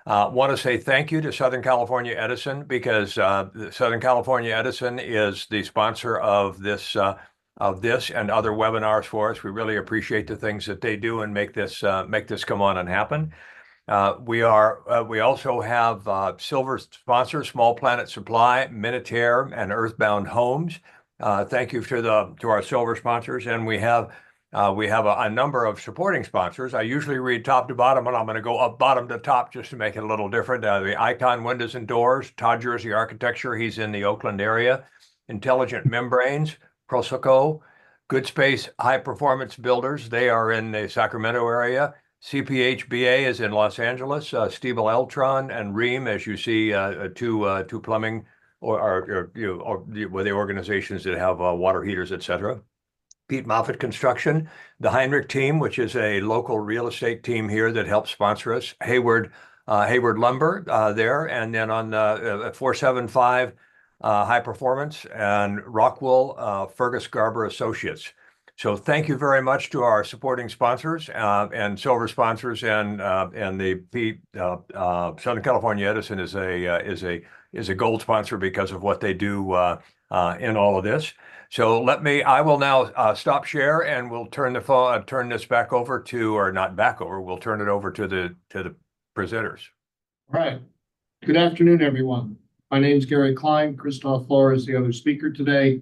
Want to say thank you to Southern California Edison because Southern California Edison is the sponsor of this and other webinars for us. We really appreciate the things that they do and make this come on and happen. We also have silver sponsors, Small Planet Supply, Minutair, and Earthbound Homes. Thank you to our silver sponsors, and we have a number of supporting sponsors. I usually read top to bottom, and I'm going to go up bottom to top just to make it a little different. The Icon Windows and Doors, Todd Jersey Architecture, he's in the Oakland area. Intelligent Membranes, Prosoco, Good Space High Performance Builders, they are in the Sacramento area. CPHBA is in Los Angeles. Stiebel Eltron and Ream, as you see, two plumbing or the organizations that have water heaters, etc. Pete Moffitt Construction, the Heinrich team, which is a local real estate team here that helps sponsor us. Hayward Lumber there, and then on 475 High Performance and Rockwool Fergus Garber Associates. So thank you very much to our supporting sponsors and silver sponsors, and the Southern California Edison is a gold sponsor because of what they do in all of this. So I will now stop share, and we'll turn this back over to, or not back over, we'll turn it over to the presenters. All right. Good afternoon, everyone. My name is Gary Klein. Christoph Lohr is the other speaker today.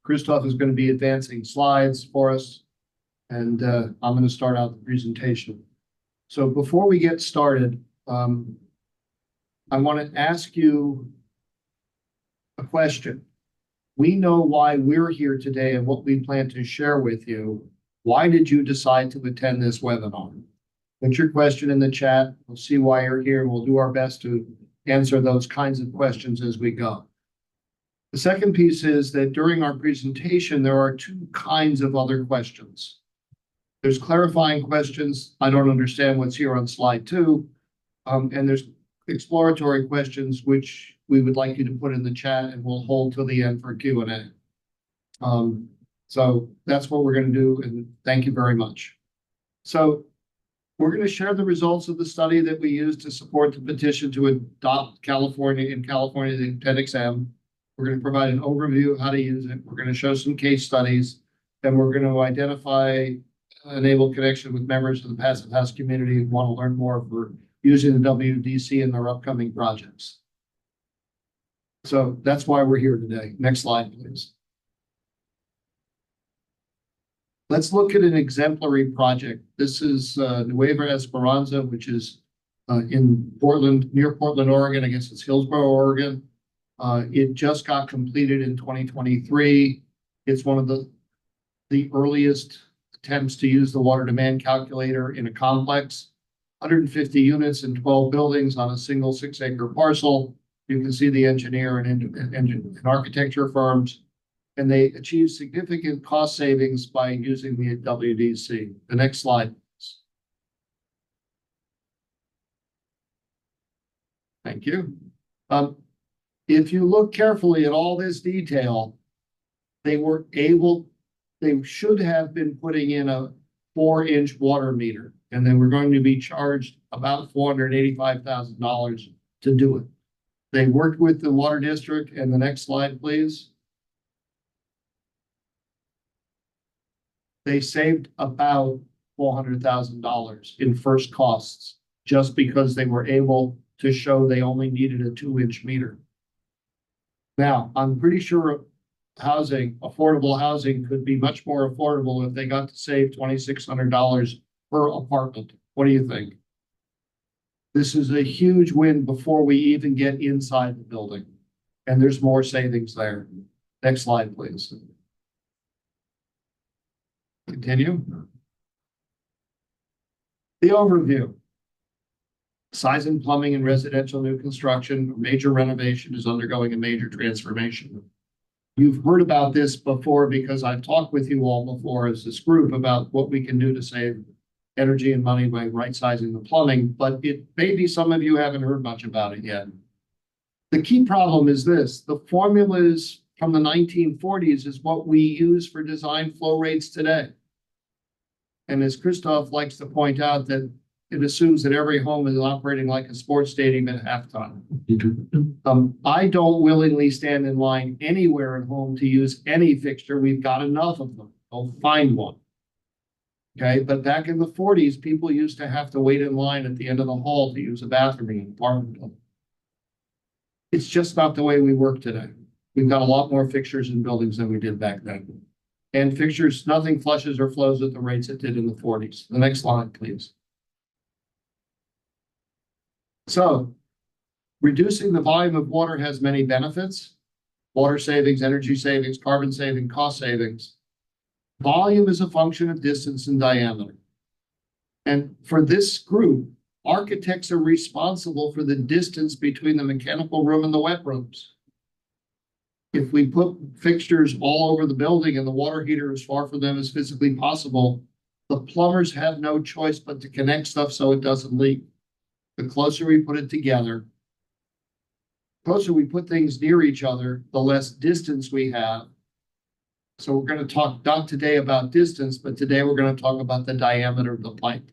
Christoph is going to be advancing slides for us, and I'm going to start out the presentation. So before we get started, I want to ask you a question. We know why we're here today and what we plan to share with you. Why did you decide to attend this webinar? Put your question in the chat. We'll see why you're here, and we'll do our best to answer those kinds of questions as we go. The second piece is that during our presentation, there are two kinds of other questions. There's clarifying questions. I don't understand what's here on slide 2. And there's exploratory questions, which we would like you to put in the chat, and we'll hold till the end for Q&A. So that's what we're going to do, and thank you very much. So we're going to share the results of the study that we used to support the petition to adopt California the Appendix M. We're going to provide an overview of how to use it. We're going to show some case studies, and we're going to identify enable connection with members of the Passive House community who want to learn more for using the WDC in their upcoming projects. So that's why we're here today. Next slide, please. Let's look at an exemplary project. This is Nueva Esperanza, which is in Portland, near Portland, Oregon. I guess it's Hillsboro, Oregon. It just got completed in 2023. It's one of the earliest attempts to use the water demand calculator in a complex. 150 units and 12 buildings on a single 6-acre parcel. You can see the engineer and architecture firms, and they achieved significant cost savings by using the WDC. The next slide, please. Thank you. If you look carefully at all this detail, they should have been putting in a 4-inch water meter, and they were going to be charged about $485,000 to do it. They worked with the water district, and the next slide, please. They saved about $400,000 in first costs just because they were able to show they only needed a 2-inch meter. Now, I'm pretty sure affordable housing could be much more affordable if they got to save $2,600 per apartment. What do you think? This is a huge win before we even get inside the building, and there's more savings there. Next slide, please. Continue. The overview. Sizen Plumbing and residential new construction, major renovation is undergoing a major transformation. You've heard about this before because I've talked with you all before as this group about what we can do to save energy and money by right-sizing the plumbing, but maybe some of you haven't heard much about it yet. The key problem is this: the formulas from the 1940s is what we use for design flow rates today. And as Christoph likes to point out, that it assumes that every home is operating like a sports stadium at halftime. I don't willingly stand in line anywhere at home to use any fixture. We've got enough of them. I'll find one. Okay, but back in the 40s, people used to have to wait in line at the end of the hall to use a bathroom in an apartment building. It's just not the way we work today. We've got a lot more fixtures in buildings than we did back then. And fixtures, nothing flushes or flows at the rates it did in the 40s. The next slide, please. So, reducing the volume of water has many benefits: water savings, energy savings, carbon saving, cost savings. Volume is a function of distance and diameter. And for this group, architects are responsible for the distance between the mechanical room and the wet rooms. If we put fixtures all over the building and the water heater as far from them as physically possible, the plumbers have no choice but to connect stuff so it doesn't leak. The closer we put it together, the closer we put things near each other, the less distance we have. So we're going to talk not today about distance, but today we're going to talk about the diameter of the pipe.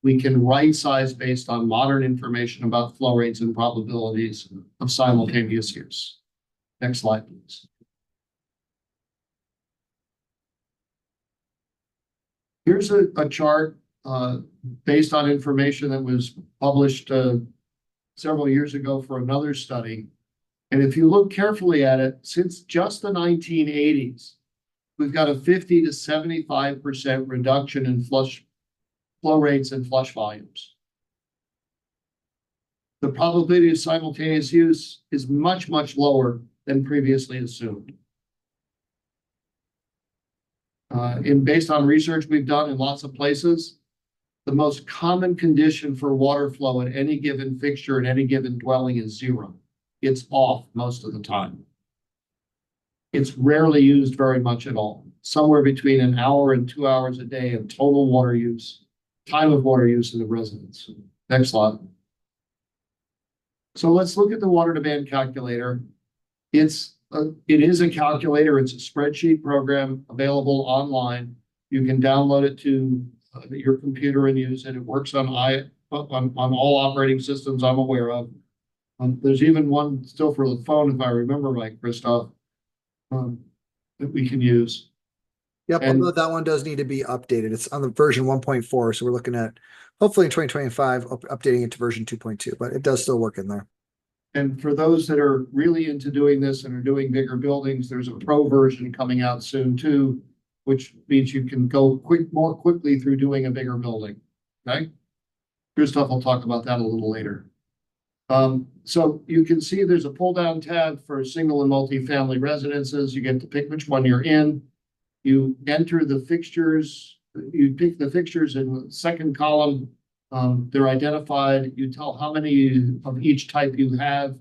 We can right size based on modern information about flow rates and probabilities of simultaneous use. Next slide, please. Here's a chart based on information that was published several years ago for another study. And if you look carefully at it, since just the 1980s, we've got a 50 to 75% reduction in flow rates and flush volumes. The probability of simultaneous use is much, much lower than previously assumed. Based on research we've done in lots of places, the most common condition for water flow at any given fixture in any given dwelling is 0. It's off most of the time. It's rarely used very much at all. Somewhere between an hour and 2 hours a day of total water use, time of water use in the residence. Next slide. So let's look at the water demand calculator. It is a calculator. It's a spreadsheet program available online. You can download it to your computer and use it. It works on all operating systems I'm aware of. There's even one still for the phone, if I remember right, Christoph, that we can use. Yep, although that one does need to be updated. It's on the version 1.4, so we're looking at hopefully in 2025 updating it to version 2.2, but it does still work in there. And for those that are really into doing this and are doing bigger buildings, there's a pro version coming out soon too, which means you can go more quickly through doing a bigger building. Okay, Christoph will talk about that a little later. So you can see there's a pull down tab for single and multi-family residences. You get to pick which one you're in. You enter the fixtures. You pick the fixtures in the second column. They're identified. You tell how many of each type you have.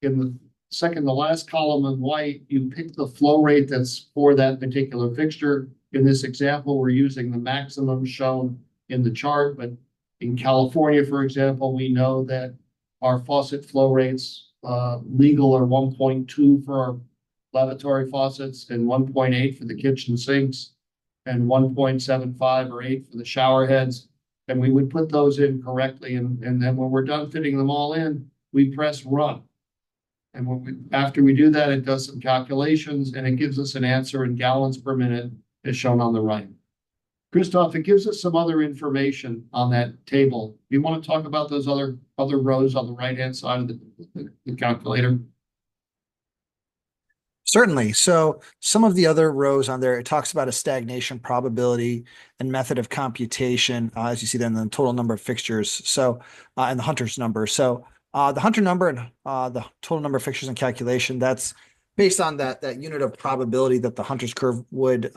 In the second to last column in white, you pick the flow rate that's for that particular fixture. In this example, we're using the maximum shown in the chart, but in California, for example, we know that our faucet flow rates legal are 1.2 for our lavatory faucets and 1.8 for the kitchen sinks and 1.75 or 8 for the shower heads. And we would put those in correctly. And then when we're done fitting them all in, we press run. And after we do that, it does some calculations and it gives us an answer in gallons per minute as shown on the right. Christoph, it gives us some other information on that table. Do you want to talk about those other rows on the right-hand side of the calculator? Certainly. So some of the other rows on there, it talks about a stagnation probability and method of computation, as you see then the total number of fixtures. So, and the Hunter's number. So the Hunter number and the total number of fixtures and calculation, that's based on that unit of probability that the Hunter's curve would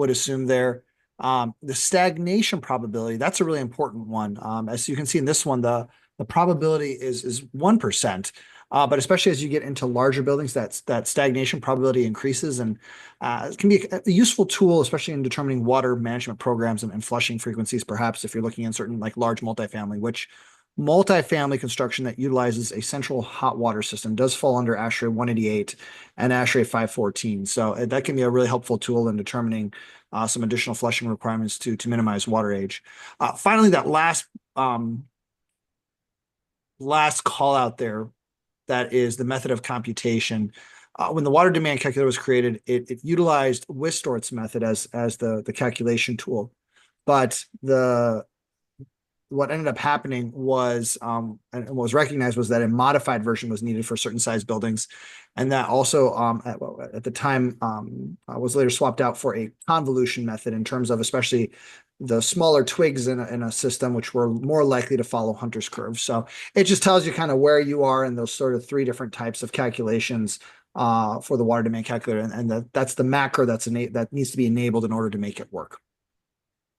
assume there. The stagnation probability, that's a really important one. As you can see in this one, the probability is 1%. But especially as you get into larger buildings, that stagnation probability increases, and it can be a useful tool, especially in determining water management programs and flushing frequencies, perhaps if you're looking at certain like large multifamily, which multifamily construction that utilizes a central hot water system does fall under ASHRAE 188 and ASHRAE 514. So that can be a really helpful tool in determining some additional flushing requirements to minimize water age. Finally, that last last call out there, that is the method of computation. When the water demand calculator was created, it utilized Wistort's method as the calculation tool. But what ended up happening was, and what was recognized was that a modified version was needed for certain size buildings. And that also, at the time, was later swapped out for a convolution method in terms of especially the smaller twigs in a system, which were more likely to follow Hunter's curve. So it just tells you kind of where you are in those sort of three different types of calculations for the water demand calculator. And that's the macro that needs to be enabled in order to make it work.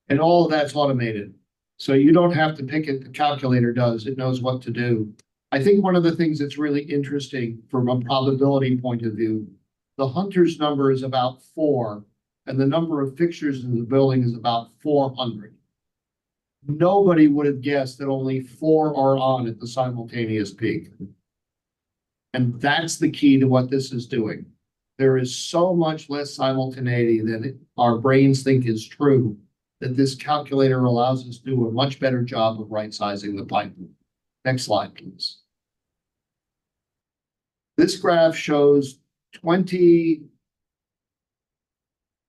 And all of that's automated. So you don't have to pick it, the calculator does, it knows what to do. I think one of the things that's really interesting from a probability point of view, the Hunter's number is about 4, and the number of fixtures in the building is about 400. Nobody would have guessed that only 4 are on at the simultaneous peak. And that's the key to what this is doing. There is so much less simultaneity than our brains think is true, that this calculator allows us to do a much better job of right-sizing the pipe. Next slide, please. This graph shows 22.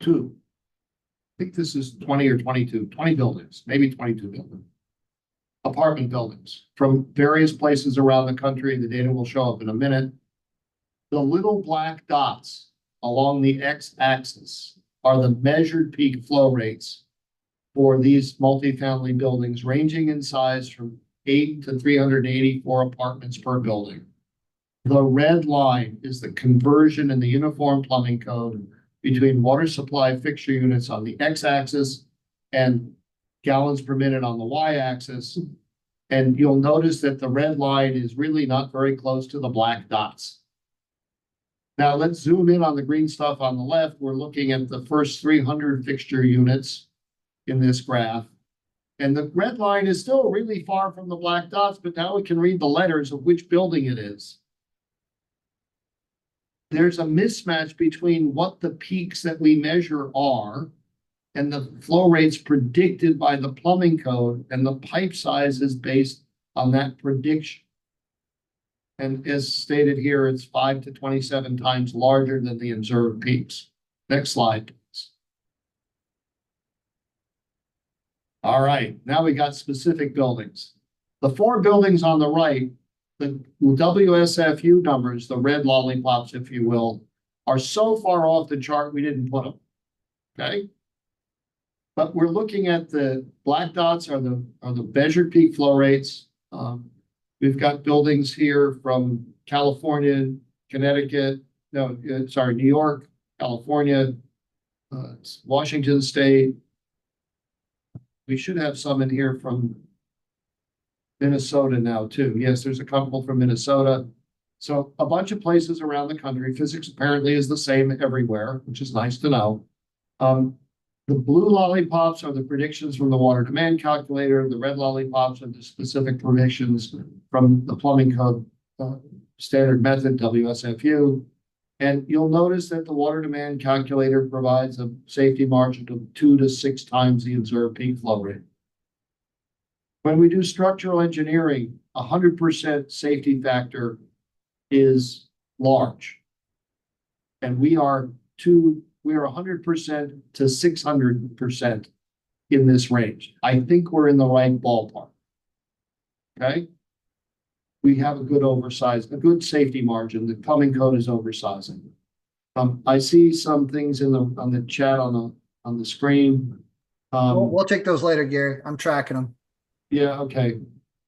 I think this is 20 or 22, 20 buildings, maybe 22 buildings. Apartment buildings from various places around the country. The data will show up in a minute. The little black dots along the x-axis are the measured peak flow rates for these multifamily buildings, ranging in size from 8 to 384 apartments per building. The red line is the conversion in the Uniform Plumbing Code between water supply fixture units on the x-axis and gallons per minute on the y-axis. And you'll notice that the red line is really not very close to the black dots. Now let's zoom in on the green stuff on the left. We're looking at the first 300 fixture units in this graph. And the red line is still really far from the black dots, but now we can read the letters of which building it is. There's a mismatch between what the peaks that we measure are and the flow rates predicted by the plumbing code, and the pipe size is based on that prediction. And as stated here, it's 5 to 27 times larger than the observed peaks. Next slide, please. All right, now we got specific buildings. The 4 buildings on the right, the WSFU numbers, the red lollipops, if you will, are so far off the chart we didn't put them. Okay. But we're looking at the black dots are the measured peak flow rates. We've got buildings here from California, Connecticut, New York, California, Washington State. We should have some in here from Minnesota now too. Yes, there's a couple from Minnesota. So a bunch of places around the country. Physics apparently is the same everywhere, which is nice to know. The blue lollipops are the predictions from the water demand calculator. The red lollipops are the specific predictions from the plumbing code standard method, WSFU. And you'll notice that the water demand calculator provides a safety margin of 2 to 6 times the observed peak flow rate. When we do structural engineering, 100% safety factor is large. And we are 100% to 600% in this range. I think we're in the right ballpark. Okay. We have a good a good safety margin. The plumbing code is oversizing. I see some things on the chat on the screen. We'll take those later, Gary. I'm tracking them. Yeah, okay.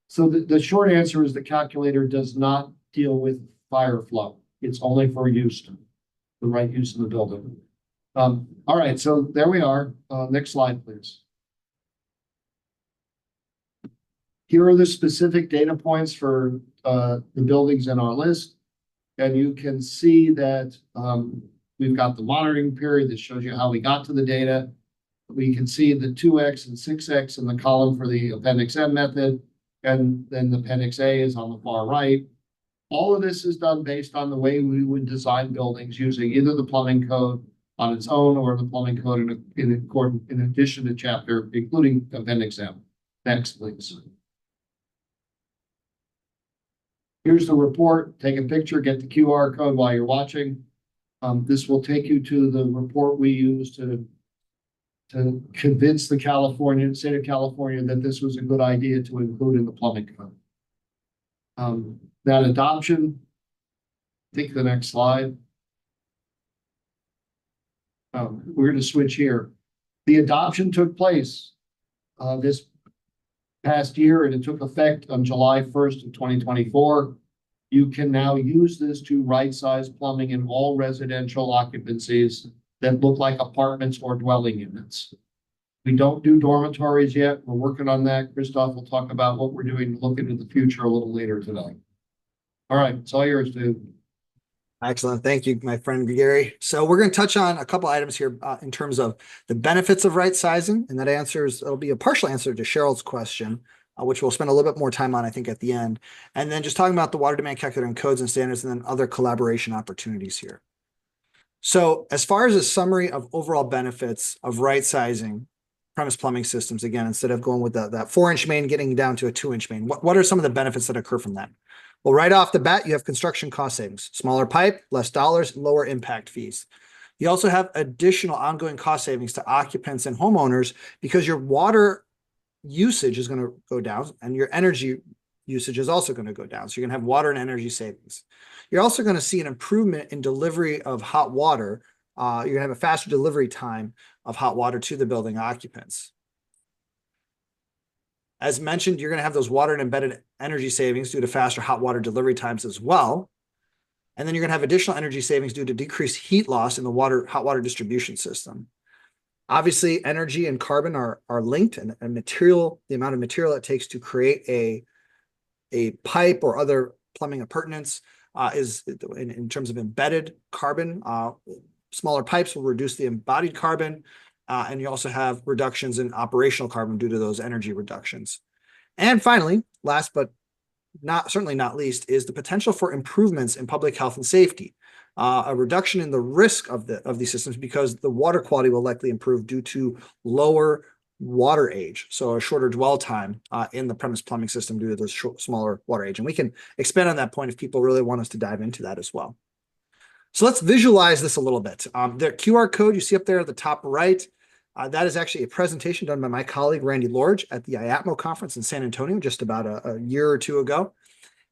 So the short answer is the calculator does not deal with fire flow. It's only for use, the right use in the building. All right, so there we are. Next slide, please. Here are the specific data points for the buildings in our list. And you can see that we've got the monitoring period that shows you how we got to the data. We can see the 2x and 6x in the column for the Appendix M method. And then the Appendix A is on the far right. All of this is done based on the way we would design buildings using either the plumbing code on its own or the plumbing code in addition to chapter, including Appendix M. Next, please. Here's the report. Take a picture, get the QR code while you're watching. This will take you to the report we use to convince the state of California that this was a good idea to include in the plumbing code. That adoption, take the next slide. We're going to switch here. The adoption took place this past year, and it took effect on July 1st of 2024. You can now use this to right-size plumbing in all residential occupancies that look like apartments or dwelling units. We don't do dormitories yet. We're working on that. Christoph will talk about what we're doing to look into the future a little later today. All right, it's all yours, dude. Excellent. Thank you, my friend Gary. So we're going to touch on a couple items here in terms of the benefits of right sizing. And that it'll be a partial answer to Cheryl's question, which we'll spend a little bit more time on, I think, at the end. And then just talking about the water demand calculator and codes and standards, and then other collaboration opportunities here. So as far as a summary of overall benefits of right sizing premise plumbing systems, again, instead of going with that 4-inch main, getting down to a 2-inch main, what are some of the benefits that occur from that? Well, right off the bat, you have construction cost savings, smaller pipe, less dollars, lower impact fees. You also have additional ongoing cost savings to occupants and homeowners because your water usage is going to go down and your energy usage is also going to go down. So you're going to have water and energy savings. You're also going to see an improvement in delivery of hot water. You're going to have a faster delivery time of hot water to the building occupants. As mentioned, you're going to have those water and embedded energy savings due to faster hot water delivery times as well. And then you're going to have additional energy savings due to decreased heat loss in the hot water distribution system. Obviously, energy and carbon are linked, and the amount of material it takes to create a pipe or other plumbing appurtenance is in terms of embedded carbon. Smaller pipes will reduce the embodied carbon. And you also have reductions in operational carbon due to those energy reductions. And finally, last but certainly not least, is the potential for improvements in public health and safety. A reduction in the risk of these systems because the water quality will likely improve due to lower water age, so a shorter dwell time in the premise plumbing system due to the smaller water age. And we can expand on that point if people really want us to dive into that as well. So let's visualize this a little bit. The QR code you see up there at the top right, that is actually a presentation done by my colleague, Randy Lohr, at the IAPMO conference in San Antonio just about a year or two ago.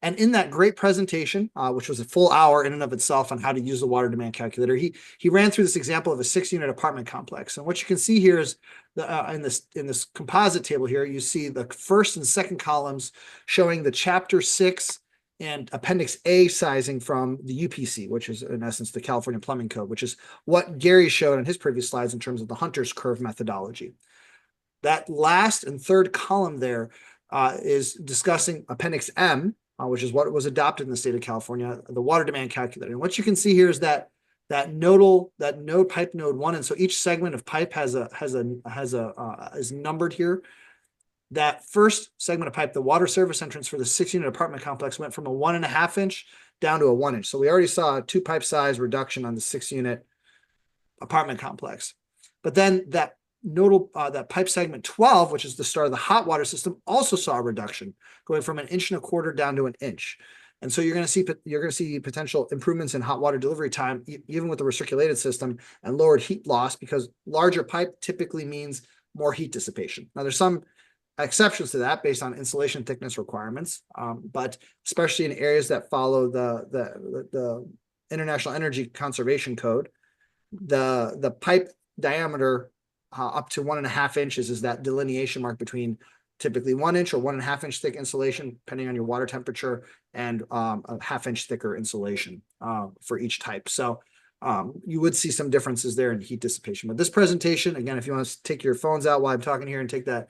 And in that great presentation, which was a full hour in and of itself on how to use the water demand calculator, he ran through this example of a 6-unit apartment complex. And what you can see here is in this composite table here, you see the first and second columns showing the Chapter 6 and Appendix A sizing from the UPC, which is in essence the California Plumbing Code, which is what Gary showed on his previous slides in terms of the Hunter's curve methodology. That last and third column there is discussing Appendix M, which is what was adopted in the state of California, the water demand calculator. And what you can see here is that node pipe node 1, and so each segment of pipe is numbered here. That first segment of pipe, the water service entrance for the 6-unit apartment complex, went from a 1.5 inch down to a 1 inch. So we already saw a 2 pipe size reduction on the 6-unit apartment complex. But then that pipe segment 12, which is the start of the hot water system, also saw a reduction, going from 1.25 inches down to 1 inch. And so you're going to see potential improvements in hot water delivery time, even with the recirculated system, and lowered heat loss, because larger pipe typically means more heat dissipation. Now, there's some exceptions to that based on insulation thickness requirements, but especially in areas that follow the International Energy Conservation Code, the pipe diameter up to 1.5 inches is that delineation mark between typically 1 inch or 1.5 inch thick insulation, depending on your water temperature, and a 1/2 inch thicker insulation for each type. So you would see some differences there in heat dissipation. But this presentation, again, if you want to take your phones out while I'm talking here and take that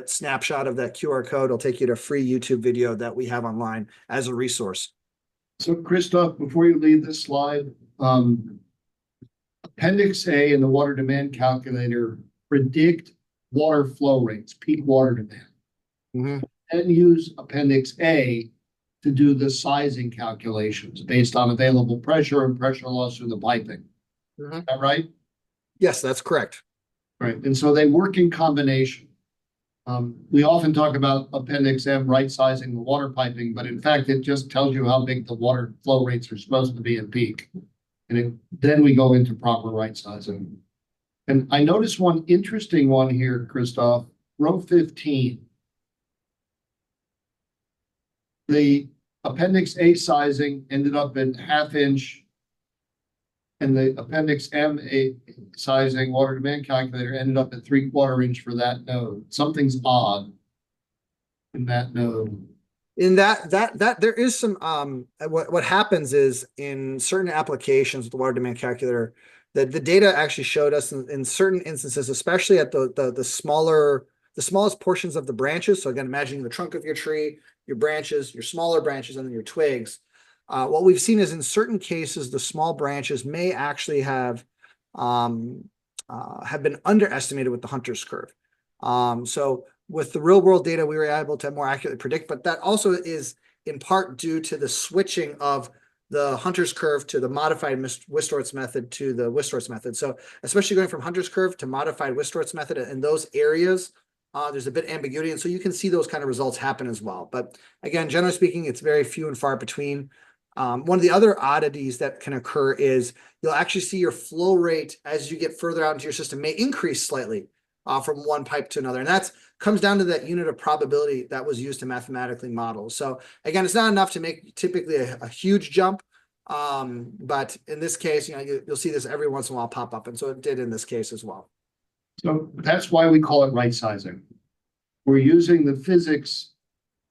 snapshot of that QR code, it'll take you to a free YouTube video that we have online as a resource. So Christoph, before you leave this slide, Appendix A in the water demand calculator predict water flow rates, peak water demand. Mm-hmm. And use Appendix A to do the sizing calculations based on available pressure and pressure loss through the piping. Mm-hmm. Is that right? Yes, that's correct. Right. And so they work in combination. We often talk about Appendix M right-sizing the water piping, but in fact, it just tells you how big the water flow rates are supposed to be at peak. And then we go into proper right-sizing. And I noticed one interesting one here, Christoph, row 15. The Appendix A sizing ended up at 1/2 inch. And the Appendix M sizing water demand calculator ended up at 3/4 inch for that node. Something's odd in that node. In that there is some what happens is in certain applications with the water demand calculator, the data actually showed us in certain instances, especially at the smallest portions of the branches. So again, imagining the trunk of your tree, your branches, your smaller branches, and then your twigs. What we've seen is in certain cases, the small branches may actually have been underestimated with the Hunter's curve. So with the real world data, we were able to more accurately predict, but that also is in part due to the switching of the Hunter's curve to the modified Wistort's method to the Wistort's method. So especially going from Hunter's curve to modified Wistort's method in those areas, there's a bit of ambiguity. And so you can see those kind of results happen as well. But again, generally speaking, it's very few and far between. One of the other oddities that can occur is you'll actually see your flow rate as you get further out into your system may increase slightly from one pipe to another. And that comes down to that unit of probability that was used to mathematically model. So again, it's not enough to make typically a huge jump. But in this case, you'll see this every once in a while pop up. And so it did in this case as well. So that's why we call it right sizing. We're using the physics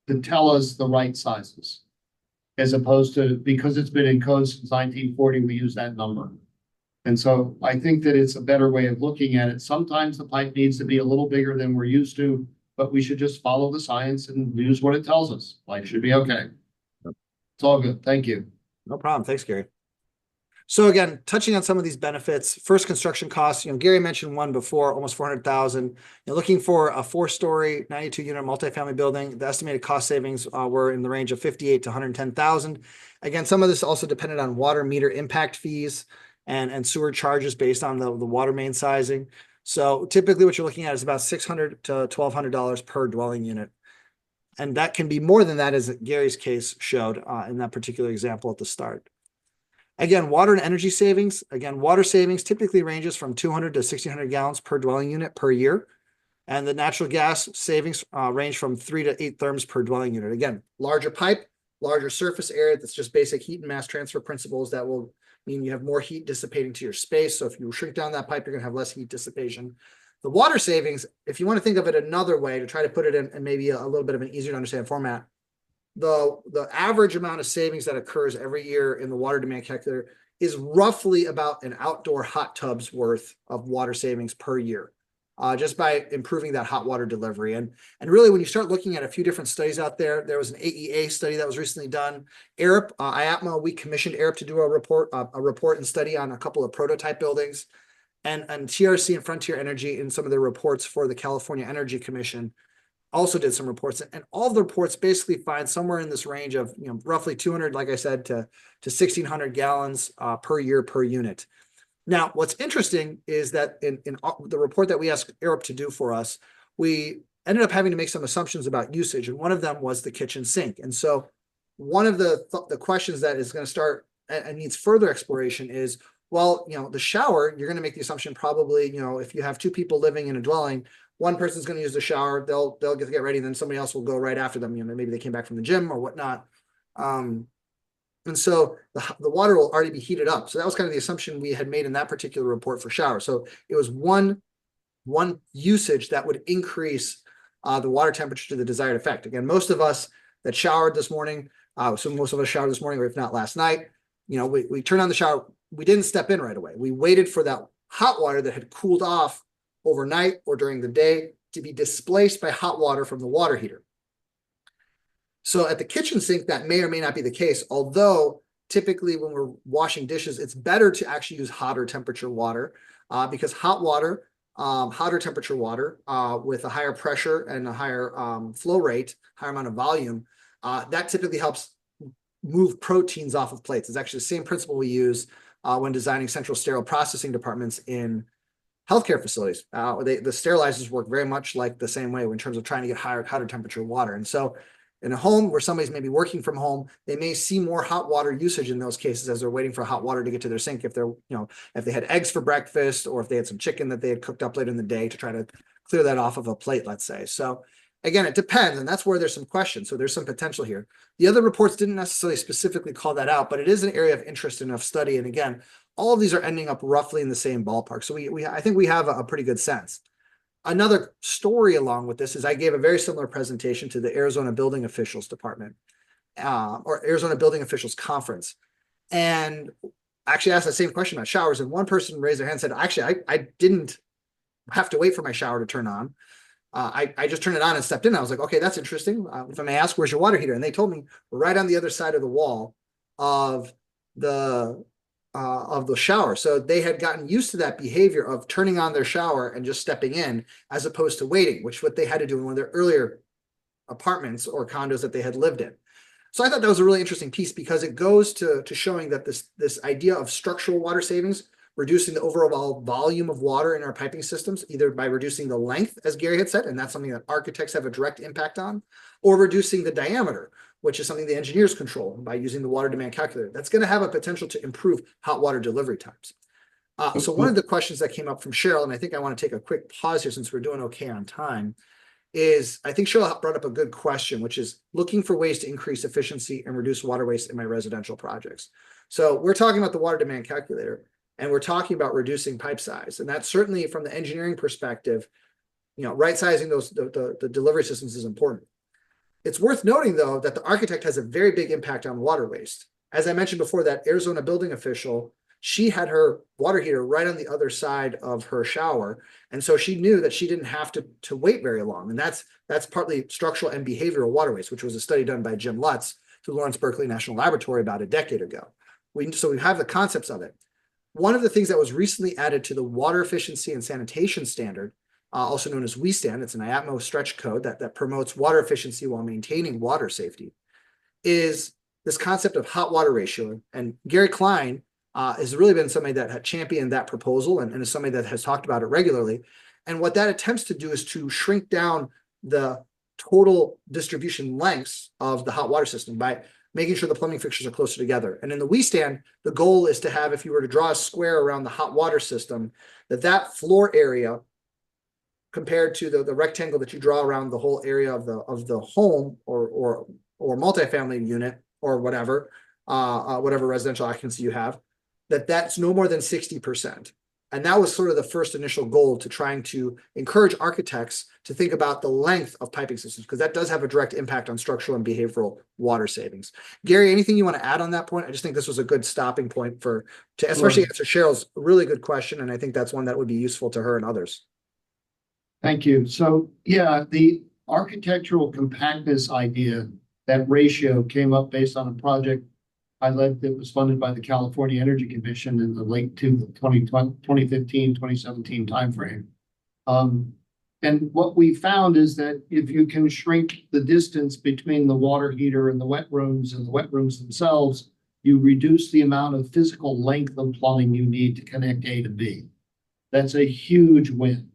to tell us the right sizes, as opposed to, because it's been in code since 1940, we use that number. And so I think that it's a better way of looking at it. Sometimes the pipe needs to be a little bigger than we're used to, but we should just follow the science and use what it tells us. Life should be okay. It's all good. Thank you. No problem. Thanks, Gary. So again, touching on some of these benefits, first construction costs, Gary mentioned one before, almost 400,000. You're looking for a 4-story, 92-unit multifamily building. The estimated cost savings were in the range of 58 to 110,000. Again, some of this also depended on water meter impact fees and sewer charges based on the water main sizing. So typically what you're looking at is about $600 to $1,200 per dwelling unit. And that can be more than that, as Gary's case showed in that particular example at the start. Again, water and energy savings. Again, water savings typically ranges from 200 to 1,600 gallons per dwelling unit per year. And the natural gas savings range from 3 to 8 therms per dwelling unit. Again, larger pipe, larger surface area. That's just basic heat and mass transfer principles that will mean you have more heat dissipating to your space. So if you shrink down that pipe, you're going to have less heat dissipation. The water savings, if you want to think of it another way to try to put it in maybe a little bit of an easier to understand format, the average amount of savings that occurs every year in the water demand calculator is roughly about an outdoor hot tub's worth of water savings per year, just by improving that hot water delivery. And really, when you start looking at a few different studies out there, there was an AEA study that was recently done. IAPMO, we commissioned ARIP to do a report and study on a couple of prototype buildings. And TRC and Frontier Energy in some of their reports for the California Energy Commission also did some reports, and all of the reports basically find somewhere in this range of roughly 200, like I said, to 1,600 gallons per year per unit. Now, what's interesting is that in the report that we asked ARIP to do for us, we ended up having to make some assumptions about usage, and one of them was the kitchen sink. And so one of the questions that is going to start and needs further exploration is, well, the shower, you're going to make the assumption probably, if you have 2 people living in a dwelling, one person's going to use the shower, they'll get ready, and then somebody else will go right after them. Maybe they came back from the gym or whatnot. And so the water will already be heated up. So that was kind of the assumption we had made in that particular report for shower. So it was one usage that would increase the water temperature to the desired effect. Again, most of us that showered this morning, so most of us showered this morning, or if not last night, we turned on the shower. We didn't step in right away. We waited for that hot water that had cooled off overnight or during the day to be displaced by hot water from the water heater. So at the kitchen sink, that may or may not be the case, although typically when we're washing dishes, it's better to actually use hotter temperature water because hot water, hotter temperature water with a higher pressure and a higher flow rate, higher amount of volume, that typically helps move proteins off of plates. It's actually the same principle we use when designing central sterile processing departments in healthcare facilities. The sterilizers work very much like the same way in terms of trying to get hotter temperature water. And so in a home where somebody's maybe working from home, they may see more hot water usage in those cases as they're waiting for hot water to get to their sink. If they're, if they had eggs for breakfast, or if they had some chicken that they had cooked up later in the day to try to clear that off of a plate, let's say. So again, it depends. And that's where there's some questions. So there's some potential here. The other reports didn't necessarily specifically call that out, but it is an area of interest and of study. And again, all of these are ending up roughly in the same ballpark. So I think we have a pretty good sense. Another story along with this is I gave a very similar presentation to the Arizona Building Officials Department, or Arizona Building Officials Conference. And I actually asked the same question about showers. And one person raised their hand and said, actually, I didn't have to wait for my shower to turn on. I just turned it on and stepped in. I was like, okay, that's interesting. If I may ask, where's your water heater? And they told me right on the other side of the wall of the shower. So they had gotten used to that behavior of turning on their shower and just stepping in, as opposed to waiting, which what they had to do in one of their earlier apartments or condos that they had lived in. So I thought that was a really interesting piece, because it goes to showing that this idea of structural water savings, reducing the overall volume of water in our piping systems, either by reducing the length, as Gary had said, and that's something that architects have a direct impact on, or reducing the diameter, which is something the engineers control by using the water demand calculator. That's going to have a potential to improve hot water delivery times. So one of the questions that came up from Cheryl, and I think I want to take a quick pause here since we're doing okay on time, is I think Cheryl brought up a good question, which is looking for ways to increase efficiency and reduce water waste in my residential projects. So we're talking about the water demand calculator, and we're talking about reducing pipe size. And that's certainly from the engineering perspective, right sizing the delivery systems is important. It's worth noting, though, that the architect has a very big impact on water waste. As I mentioned before, that Arizona building official, she had her water heater right on the other side of her shower. And so she knew that she didn't have to wait very long. And that's partly structural and behavioral water waste, which was a study done by Jim Lutz through Lawrence Berkeley National Laboratory about a decade ago. So we have the concepts of it. One of the things that was recently added to the Water Efficiency and Sanitation Standard, also known as WESTAN, it's an IAPMO stretch code that promotes water efficiency while maintaining water safety, is this concept of hot water ratio. And Gary Klein has really been somebody that had championed that proposal and is somebody that has talked about it regularly. And what that attempts to do is to shrink down the total distribution lengths of the hot water system by making sure the plumbing fixtures are closer together. And in the WESTAN, the goal is to have, if you were to draw a square around the hot water system, that floor area compared to the rectangle that you draw around the whole area of the home or multifamily unit or whatever residential occupancy you have, that's no more than 60%. And that was sort of the first initial goal, to trying to encourage architects to think about the length of piping systems, because that does have a direct impact on structural and behavioral water savings. Gary, anything you want to add on that point? I just think this was a good stopping point to especially answer Cheryl's really good question. And I think that's one that would be useful to her and others. Thank you. So yeah, the architectural compactness idea, that ratio came up based on a project I led that was funded by the California Energy Commission in the late 2015, 2017 timeframe. And what we found is that if you can shrink the distance between the water heater and the wet rooms themselves, you reduce the amount of physical length of plumbing you need to connect A to B. That's a huge win.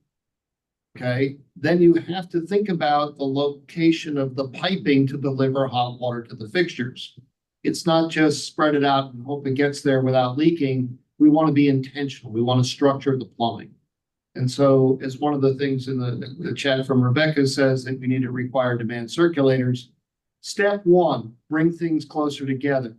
Okay, then you have to think about the location of the piping to deliver hot water to the fixtures. It's not just spread it out and hope it gets there without leaking. We want to be intentional. We want to structure the plumbing. And so, as one of the things in the chat from Rebecca says, that we need to require demand circulators. Step one, bring things closer together.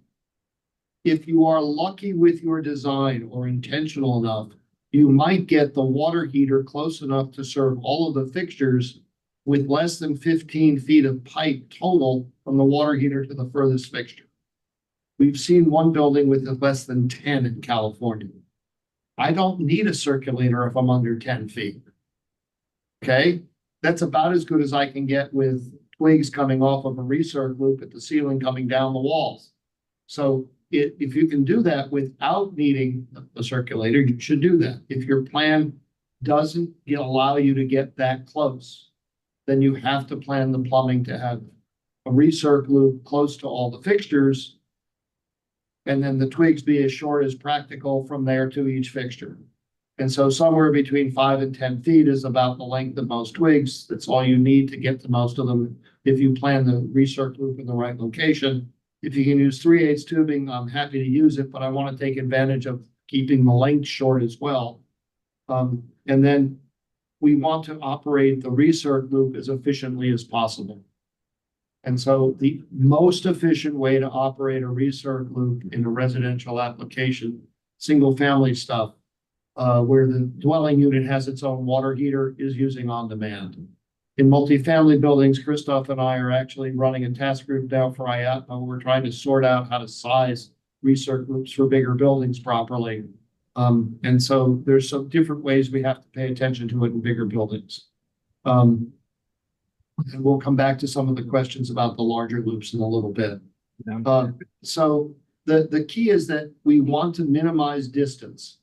If you are lucky with your design or intentional enough, you might get the water heater close enough to serve all of the fixtures with less than 15 feet of pipe total from the water heater to the furthest fixture. We've seen one building with less than 10 in California. I don't need a circulator if I'm under 10 feet. Okay, that's about as good as I can get with twigs coming off of a recirc loop at the ceiling coming down the walls. So if you can do that without needing a circulator, you should do that. If your plan doesn't allow you to get that close, then you have to plan the plumbing to have a recirc loop close to all the fixtures, and then the twigs be as short as practical from there to each fixture. And so somewhere between 5 and 10 feet is about the length of most twigs. That's all you need to get to most of them if you plan the recirc loop in the right location. If you can use 3/8 tubing, I'm happy to use it, but I want to take advantage of keeping the length short as well. And then we want to operate the recirc loop as efficiently as possible. And so the most efficient way to operate a recirc loop in a residential application, single family stuff, where the dwelling unit has its own water heater, is using on demand. In multifamily buildings, Christoph and I are actually running a task group now for IAPMO. We're trying to sort out how to size recirc loops for bigger buildings properly. And so there's some different ways we have to pay attention to it in bigger buildings. And we'll come back to some of the questions about the larger loops in a little bit. So the key is that we want to minimize distance.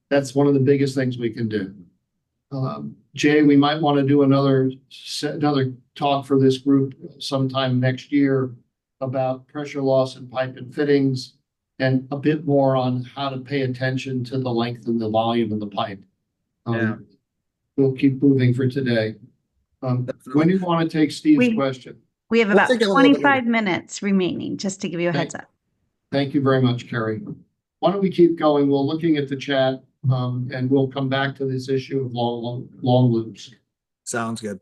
That's one of the biggest things we can do. Jay, we might want to do another talk for this group sometime next year about pressure loss in pipe and fittings, and a bit more on how to pay attention to the length and the volume of the pipe. We'll keep moving for today. When do you want to take Steve's question? We have We'll about take it a little bit 25 minutes remaining, just to give you a heads up. Thank you very much, Carrie. Why don't we keep going? We're looking at the chat, and we'll come back to this issue of long loops. Sounds good.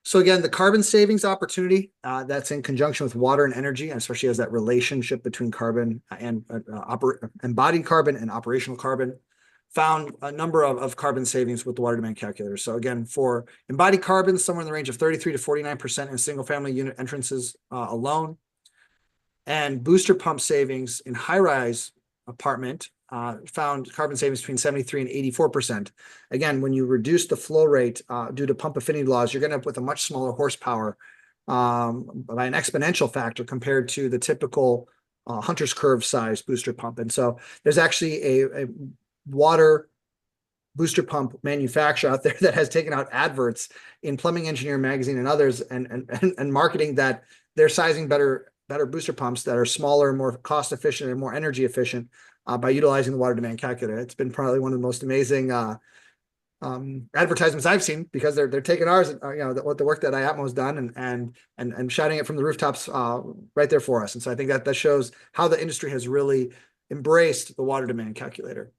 So again, the carbon savings opportunity, that's in conjunction with water and energy, and especially as that relationship between carbon and embodied carbon and operational carbon, found a number of carbon savings with the water demand calculator. So again, for embodied carbon, somewhere in the range of 33 to 49% in single family unit entrances alone, and booster pump savings in high-rise apartment found carbon savings between 73 and 84%. Again, when you reduce the flow rate due to pump affinity laws, you're going to end up with a much smaller horsepower by an exponential factor compared to the typical Hunter's curve size booster pump. And so there's actually a water booster pump manufacturer out there that has taken out adverts in Plumbing Engineer magazine and others and marketing that they're sizing better booster pumps that are smaller, more cost efficient, and more energy efficient by utilizing the water demand calculator. It's been probably one of the most amazing advertisements I've seen, because they're taking ours, what the work that IAPMO has done and shouting it from the rooftops right there for us. And so I think that shows how the industry has really embraced the water demand calculator.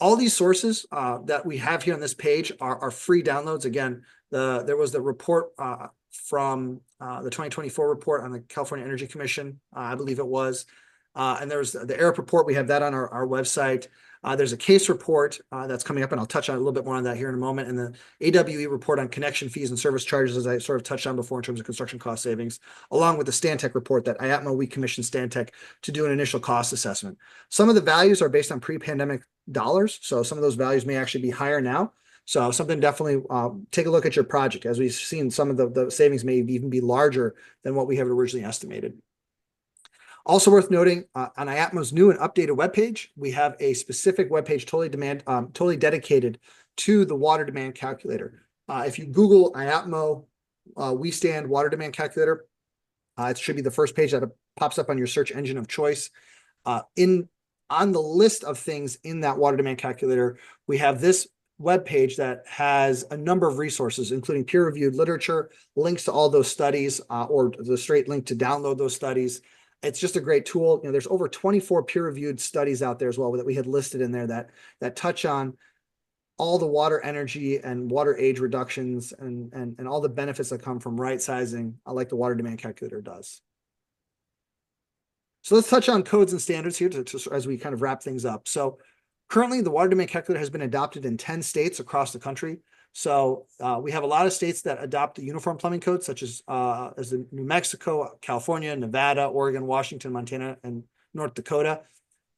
All these sources that we have here on this page are free downloads. Again, there was the report from the 2024 report on the California Energy Commission, I believe it was. And there's the ARIP report. We have that on our website. There's a case report that's coming up, and I'll touch on a little bit more on that here in a moment. And the AWE report on connection fees and service charges, as I sort of touched on before in terms of construction cost savings, along with the Stantec report that IAPMO, we commissioned Stantec to do an initial cost assessment. Some of the values are based on pre-pandemic dollars, so some of those values may actually be higher now. So something definitely take a look at your project. As we've seen, some of the savings may even be larger than what we have originally estimated. Also worth noting, on IAPMO's new and updated webpage, we have a specific webpage totally dedicated to the water demand calculator. If you Google IAPMO We Stand water demand calculator, it should be the first page that pops up on your search engine of choice. On the list of things in that water demand calculator, we have this webpage that has a number of resources, including peer-reviewed literature, links to all those studies, or the straight link to download those studies. It's just a great tool. There's over 24 peer-reviewed studies out there as well that we had listed in there that touch on all the water energy and water age reductions and all the benefits that come from right sizing, like the water demand calculator does. So let's touch on codes and standards here as we kind of wrap things up. So currently, the water demand calculator has been adopted in 10 states across the country. So we have a lot of states that adopt the uniform plumbing code, such as New Mexico, California, Nevada, Oregon, Washington, Montana, and North Dakota.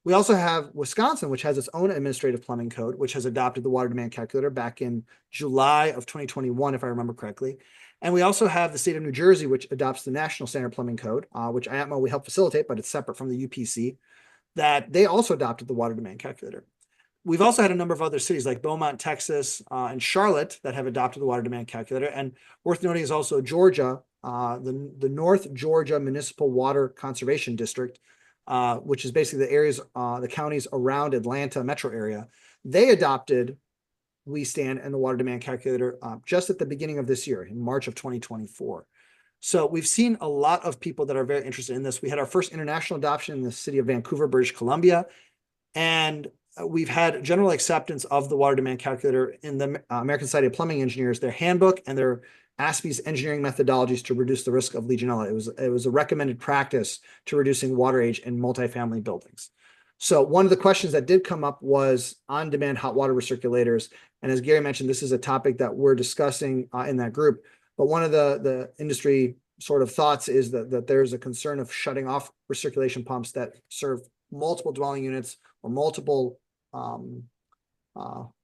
We also have Wisconsin, which has its own administrative plumbing code, which has adopted the water demand calculator back in July of 2021, if I remember correctly. And we also have the state of New Jersey, which adopts the National Standard Plumbing Code, which IAPMO we help facilitate, but it's separate from the UPC, that they also adopted the water demand calculator. We've also had a number of other cities like Beaumont, Texas, and Charlotte that have adopted the water demand calculator. And worth noting is also Georgia, the North Georgia Municipal Water Conservation District which is basically the areas, the counties around Atlanta metro area, they adopted We Stand and the water demand calculator just at the beginning of this year, in March of 2024. So we've seen a lot of people that are very interested in this. We had our first international adoption in the city of Vancouver, British Columbia, and we've had general acceptance of the water demand calculator in the American Society of Plumbing Engineers, their handbook and their ASPE's engineering methodologies to reduce the risk of Legionella. It was a recommended practice to reducing water age in multifamily buildings. So one of the questions that did come up was on-demand hot water recirculators. And as Gary mentioned, this is a topic that we're discussing in that group. But one of the industry sort of thoughts is that there's a concern of shutting off recirculation pumps that serve multiple dwelling units or multiple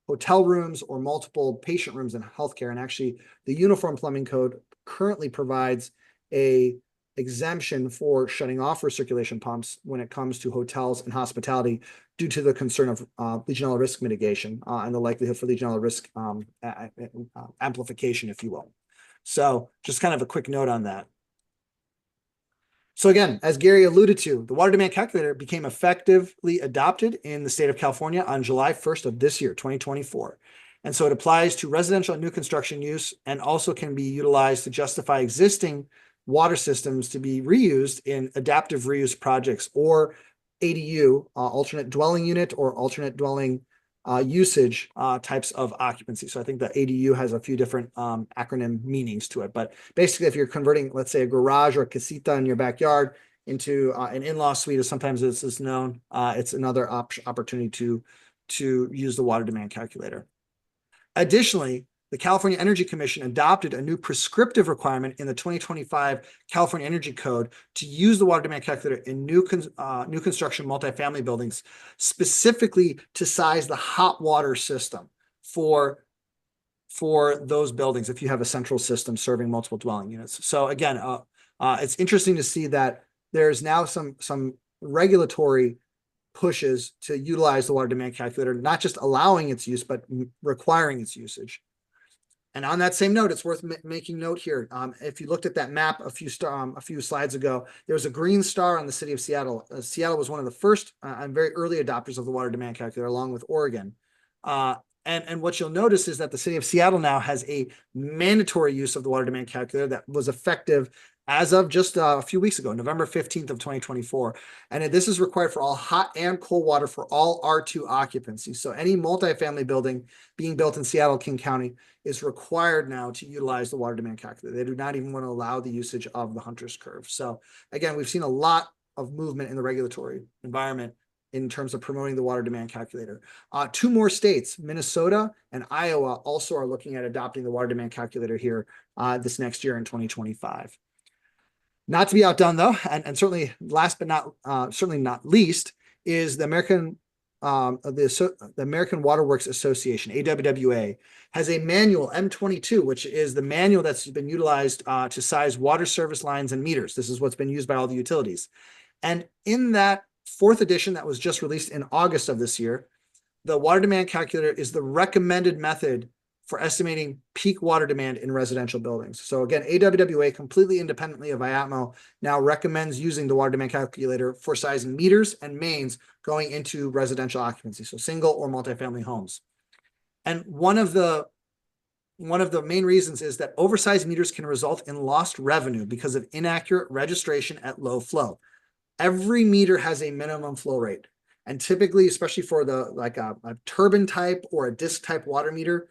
hotel rooms or multiple patient rooms in healthcare. And actually, the Uniform Plumbing Code currently provides a exemption for shutting off recirculation pumps when it comes to hotels and hospitality due to the concern of Legionella risk mitigation and the likelihood for Legionella risk amplification, if you will. So just kind of a quick note on that. So again, as Gary alluded to, the water demand calculator became effectively adopted in the state of California on July 1st of this year, 2024. And so it applies to residential and new construction use and also can be utilized to justify existing water systems to be reused in adaptive reuse projects or ADU, alternate dwelling unit or alternate dwelling usage types of occupancy. So I think the ADU has a few different acronym meanings to it. But basically, if you're converting, let's say, a garage or a casita in your backyard into an in-law suite, as sometimes this is known, it's another opportunity to use the water demand calculator. Additionally, the California Energy Commission adopted a new prescriptive requirement in the 2025 California Energy Code to use the water demand calculator in new construction multifamily buildings, specifically to size the hot water system for those buildings if you have a central system serving multiple dwelling units. So again, it's interesting to see that there's now some regulatory pushes to utilize the water demand calculator, not just allowing its use, but requiring its usage. And on that same note, it's worth making note here. If you looked at that map a few slides ago, there was a green star on the city of Seattle. Seattle was one of the first and very early adopters of the water demand calculator, along with Oregon. And what you'll notice is that the city of Seattle now has a mandatory use of the water demand calculator that was effective as of just a few weeks ago, November 15th of 2024. And this is required for all hot and cold water for all R2 occupancy. So any multifamily building being built in Seattle, King County is required now to utilize the water demand calculator. They do not even want to allow the usage of the Hunter's curve. So again, we've seen a lot of movement in the regulatory environment in terms of promoting the water demand calculator. Two more states, Minnesota and Iowa, also are looking at adopting the water demand calculator here this next year in 2025. Not to be outdone, though, and certainly last but certainly not least, is the American Waterworks Association, AWWA, has a manual, M22, which is the manual that's been utilized to size water service lines and meters. This is what's been used by all the utilities. And in that fourth edition that was just released in August of this year, the water demand calculator is the recommended method for estimating peak water demand in residential buildings. So again, AWWA, completely independently of IAPMO, now recommends using the water demand calculator for sizing meters and mains going into residential occupancy, so single or multifamily homes. And one of the main reasons is that oversized meters can result in lost revenue because of inaccurate registration at low flow. Every meter has a minimum flow rate. And typically, especially for a turbine type or a disc type water meter,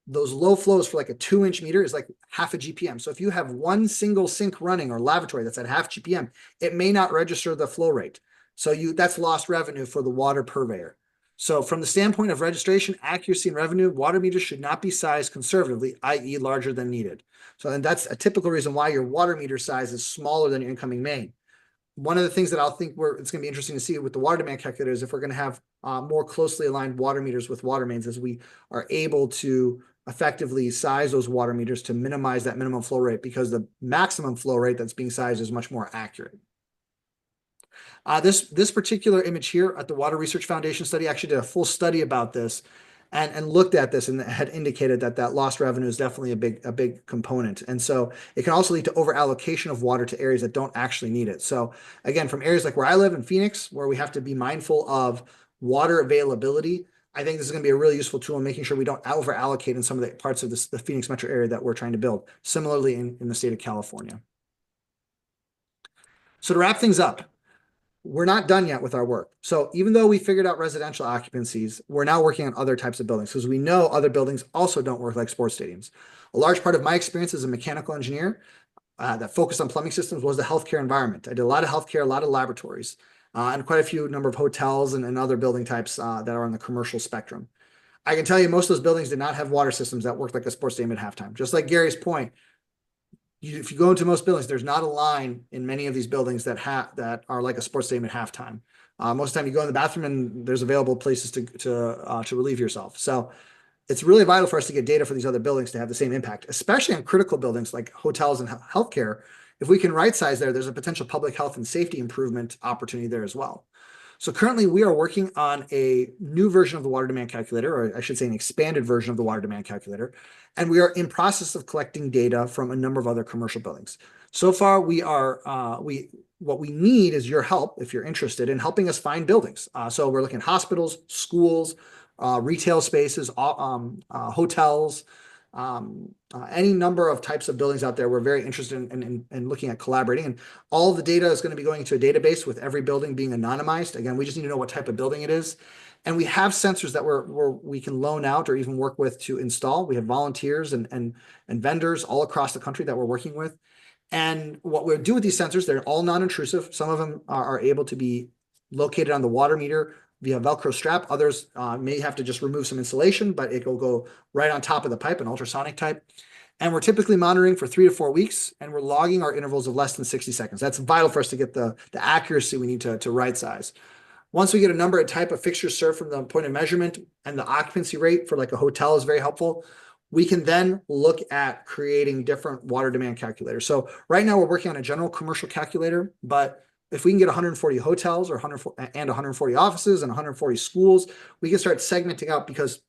those low flows for like a 2-inch meter is like half a GPM. So if you have one single sink running or lavatory that's at half GPM, it may not register the flow rate. So that's lost revenue for the water purveyor. So from the standpoint of registration, accuracy, and revenue, water meters should not be sized conservatively, i.e. larger than needed. So and that's a typical reason why your water meter size is smaller than your incoming main. One of the things that I'll think it's going to be interesting to see with the water demand calculator is if we're going to have more closely aligned water meters with water mains as we are able to effectively size those water meters to minimize that minimum flow rate, because the maximum flow rate that's being sized is much more accurate. This particular image here at the Water Research Foundation study actually did a full study about this. and looked at this and had indicated that lost revenue is definitely a big component. And so it can also lead to over allocation of water to areas that don't actually need it. So again, from areas like where I live in Phoenix, where we have to be mindful of water availability, I think this is going to be a really useful tool in making sure we don't over allocate in some of the parts of the Phoenix metro area that we're trying to build. Similarly in the state of California. So to wrap things up, we're not done yet with our work. So even though we figured out residential occupancies, we're now working on other types of buildings because we know other buildings also don't work like sports stadiums. A large part of my experience as a mechanical engineer that focused on plumbing systems was the healthcare environment. I did a lot of healthcare, a lot of laboratories, and quite a few number of hotels and other building types that are on the commercial spectrum. I can tell you most of those buildings did not have water systems that worked like a sports stadium at halftime. Just like Gary's point, if you go into most buildings, there's not a line in many of these buildings that are like a sports stadium at halftime. Most of the time you go in the bathroom and there's available places to relieve yourself. So it's really vital for us to get data for these other buildings to have the same impact, especially on critical buildings like hotels and healthcare. If we can right size there's a potential public health and safety improvement opportunity there as well. So currently we are working on a new version of the water demand calculator, or I should say an expanded version of the water demand calculator. And we are in process of collecting data from a number of other commercial buildings. So far what we need is your help if you're interested in helping us find buildings. So we're looking at hospitals, schools, retail spaces, hotels, any number of types of buildings out there. We're very interested in looking at collaborating, and all of the data is going to be going into a database with every building being anonymized. Again, we just need to know what type of building it is. And we have sensors that we can loan out or even work with to install. We have volunteers and vendors all across the country that we're working with. And what we'll do with these sensors, they're all non-intrusive. Some of them are able to be located on the water meter via Velcro strap. Others may have to just remove some insulation, but it will go right on top of the pipe, an ultrasonic type. And we're typically monitoring for 3 to 4 weeks, and we're logging our intervals of less than 60 seconds. That's vital for us to get the accuracy we need to right size. Once we get a number and type of fixtures served from the point of measurement, and the occupancy rate for like a hotel is very helpful, we can then look at creating different water demand calculators. So right now we're working on a general commercial calculator, but if we can get 140 hotels or 140 offices and 140 schools, we can start segmenting out, because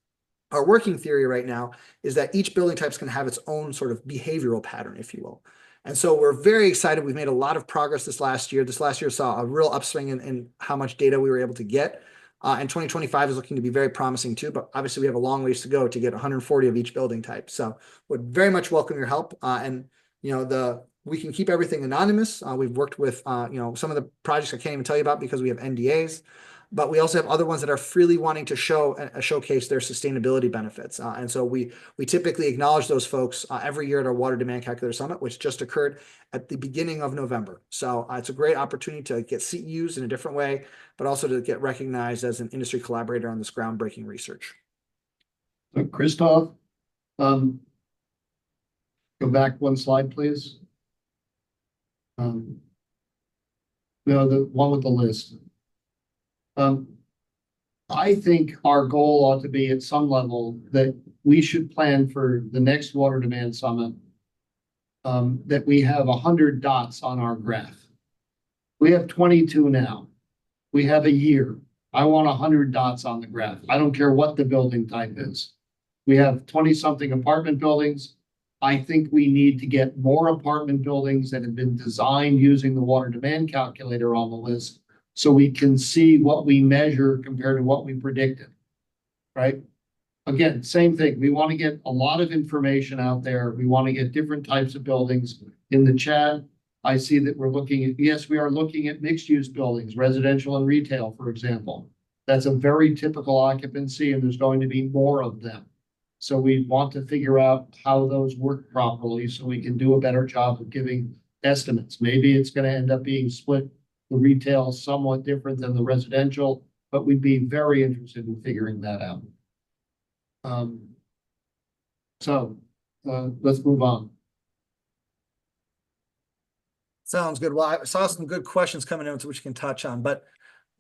our working theory right now is that each building type is going to have its own sort of behavioral pattern, if you will. And so we're very excited. We've made a lot of progress this last year. This last year saw a real upswing in how much data we were able to get. And 2025 is looking to be very promising too, but obviously we have a long ways to go to get 140 of each building type. So would very much welcome your help. And we can keep everything anonymous. We've worked with some of the projects I can't even tell you about because we have NDAs, but we also have other ones that are freely wanting to showcase their sustainability benefits. And so we typically acknowledge those folks every year at our Water Demand Calculator Summit, which just occurred at the beginning of November. So it's a great opportunity to get CEUs in a different way, but also to get recognized as an industry collaborator on this groundbreaking research. So Christoph, go back one slide, please. No, the one with the list. I think our goal ought to be at some level that we should plan for the next Water Demand Summit, that we have 100 dots on our graph. We have 22 now. We have a year. I want 100 dots on the graph. I don't care what the building type is. We have 20-something apartment buildings. I think we need to get more apartment buildings that have been designed using the water demand calculator on the list, so we can see what we measure compared to what we predicted, right? Again, same thing. We want to get a lot of information out there. We want to get different types of buildings. In the chat, I see that we're looking at, yes, we are looking at mixed-use buildings, residential and retail, for example. That's a very typical occupancy, and there's going to be more of them. So we want to figure out how those work properly so we can do a better job of giving estimates. Maybe it's going to end up being split, the retail somewhat different than the residential, but we'd be very interested in figuring that out. Let's move on. Sounds good. Well, I saw some good questions coming in which we can touch on, but